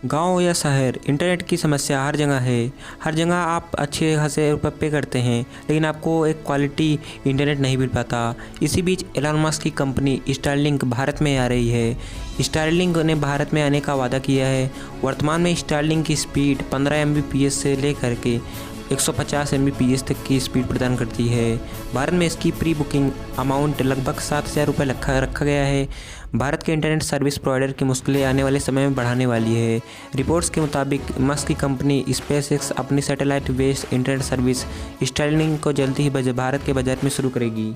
गांव या शहर, इंटरनेट की समस्या हर जगह है। हर जगह आप अच्छे खासे रुपये पे करते हैं, लेकिन आपको एक क्वालिटी इंटरनेट नहीं मिल पाता। इसी बीच एलन मस्क की कंपनी स्टारलिंक भारत में आ रही है। स्टारलिंक ने भारत में आने का वादा किया है। वर्तमान में स्टारलिंक की स्पीड 15 Mbps से लेकर के 150 Mbps तक की स्पीड प्रदान करती है। भारत में इसकी प्री बुकिंग अमाउंट लगभग 7,000 रुपये रखा गया है। भारत के इंटरनेट सर्विस प्रोवाइडर की मुश्किलें आने वाले समय में बढ़ाने वाली है। रिपोर्ट्स के मुताबिक मस्क की कंपनी स्पेसएक्स अपनी satellite based internet service Starlink को जल्दी ही भारत के बजट में शुरू करेगी।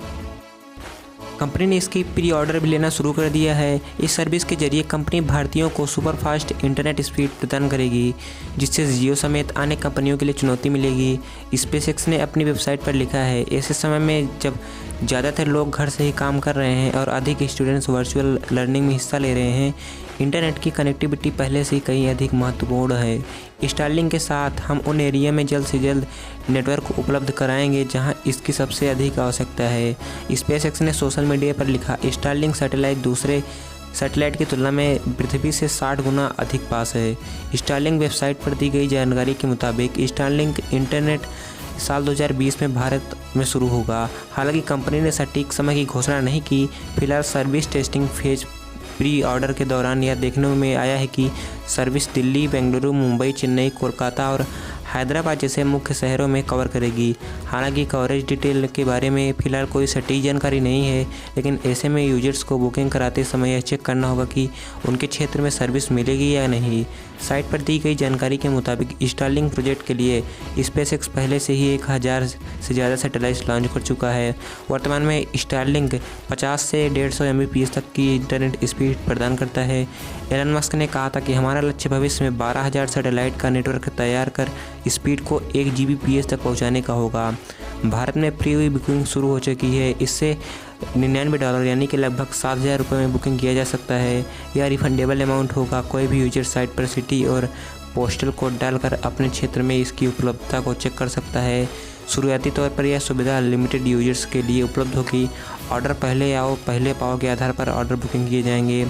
कंपनी ने इसकी प्री ऑर्डर भी लेना शुरू कर दिया है। इस सर्विस के जरिए कंपनी भारतीयों को सुपरफास्ट इंटरनेट स्पीड प्रदान करेगी, जिससे जियो समेत अन्य कंपनियों के लिए चुनौती मिलेगी। स्पेसएक्स ने अपनी वेबसाइट पर लिखा है, ऐसे समय में जब ज़्यादातर लोग घर से ही काम कर रहे हैं और अधिक स्टूडेंट्स वर्चुअल लर्निंग में हिस्सा ले रहे हैं, इंटरनेट की कनेक्टिविटी पहले से ही कहीं अधिक महत्वपूर्ण है। स्टारलिंक के साथ हम उन एरिया में जल्द से जल्द नेटवर्क उपलब्ध कराएंगे जहां इसकी सबसे अधिक आवश्यकता है। स्पेसएक्स ने सोशल मीडिया पर लिखा, स्टारलिंक सैटेलाइट दूसरे सैटेलाइट की तुलना में पृथ्वी से 60 गुना अधिक पास है। स्टारलिंक वेबसाइट पर दी गई जानकारी के मुताबिक स्टारलिंक इंटरनेट साल 2020 में भारत में शुरू होगा। हालांकि कंपनी ने सटीक समय की घोषणा नहीं की। फिलहाल service testing phase pre order के दौरान यह देखने में आया है कि सर्विस दिल्ली, बेंगलुरु, मुंबई, चेन्नई, कोलकाता और हैदराबाद जैसे मुख्य शहरों में कवर करेगी। हालांकि कवरेज डिटेल के बारे में फ़िलहाल कोई सटीक जानकारी नहीं है, लेकिन ऐसे में यूजर्स को बुकिंग कराते समय यह चेक करना होगा कि उनके क्षेत्र में सर्विस मिलेगी या नहीं। साइट पर दी गई जानकारी के मुताबिक स्टारलिंक प्रोजेक्ट के लिए स्पेसएक्स पहले से ही 1000 से ज़्यादा सैटेलाइट लॉन्च कर चुका है। वर्तमान में स्टारलिंक 50 से 150 Mbps तक की इंटरनेट स्पीड प्रदान करता है। एलन मस्क ने कहा था कि हमारा लक्ष्य भविष्य में 12,000 सैटेलाइट का नेटवर्क तैयार कर स्पीड को 1 Gbps तक पहुंचाने का होगा। भारत में प्री बुकिंग शुरू हो चुकी है। इससे $99 यानी कि लगभग 7,000 रुपये में बुकिंग किया जा सकता है। यह रिफंडेबल अमाउंट होगा। कोई भी यूजर साइट पर सिटी और पोस्टल कोड डालकर अपने क्षेत्र में इसकी उपलब्धता को चेक कर सकता है। शुरुआती तौर पर यह सुविधा लिमिटेड यूजर्स के लिए उपलब्ध होगी। ऑर्डर पहले आओ पहले पाओ के आधार पर ऑर्डर बुकिंग किए जाएंगे।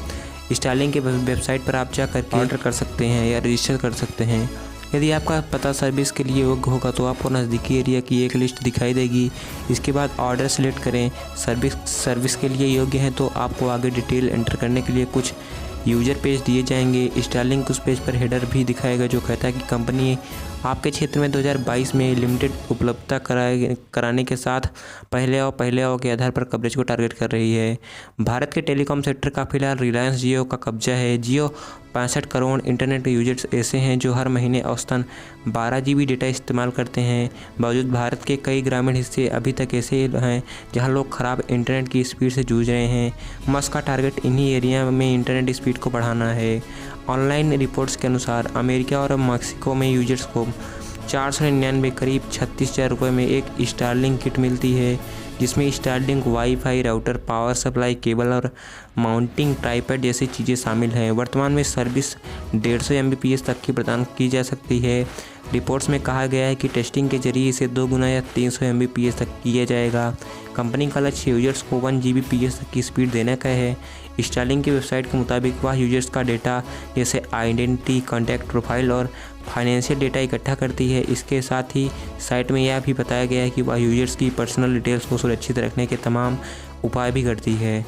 स्टारलिंक के वेबसाइट पर आप जाकर ऑर्डर कर सकते हैं या रजिस्टर कर सकते हैं। यदि आपका पता सर्विस के लिए योग्य होगा तो आपको नज़दीकी एरिया की एक लिस्ट दिखाई देगी। इसके बाद ऑर्डर सेलेक्ट करें। सर्विस के लिए योग्य है तो आपको आगे डिटेल एंटर करने के लिए कुछ यूजर पेज दिए जाएंगे। स्टारलिंक उस पेज पर हेडर भी दिखाएगा जो कहता है कि कंपनी आपके क्षेत्र में 2022 में लिमिटेड उपलब्धता कराने के साथ पहले आओ के आधार पर कवरेज को टारगेट कर रही है। भारत के टेलीकॉम सेक्टर का फिलहाल रिलायंस जियो का कब्जा है। जियो 65 करोड़ इंटरनेट यूजर्स ऐसे हैं जो हर महीने औसतन 12 GB डेटा इस्तेमाल करते हैं। बावजूद भारत के कई ग्रामीण हिस्से अभी तक ऐसे हैं जहां लोग ख़राब इंटरनेट की स्पीड से जूझ रहे हैं। मस्क का टारगेट इन्हीं एरिया में इंटरनेट स्पीड को बढ़ाना है। ऑनलाइन रिपोर्ट्स के अनुसार अमेरिका और मैक्सिको में यूजर्स को 499 करीब 36,000 रुपये में एक स्टारलिंक किट मिलती है, जिसमें Starlink wifi router, power supply cable और माउंटिंग ट्राइपॉड जैसी चीज़ें शामिल हैं। वर्तमान में सर्विस 150 Mbps तक की प्रदान की जा सकती है। रिपोर्ट्स में कहा गया है कि टेस्टिंग के जरिए इसे 2 गुना या 300 Mbps तक किया जाएगा। कंपनी का लक्ष्य यूजर्स को 1 Gbps तक की स्पीड देने का है। स्टारलिंक की वेबसाइट के मुताबिक वह यूजर्स का डेटा जैसे आइडेंटिटी, कॉन्टैक्ट प्रोफाइल और फाइनेंशियल डेटा इकट्ठा करती है। इसके साथ ही साइट में यह भी बताया गया है कि वह यूजर्स की पर्सनल डिटेल्स को सुरक्षित रखने के तमाम उपाय भी करती है।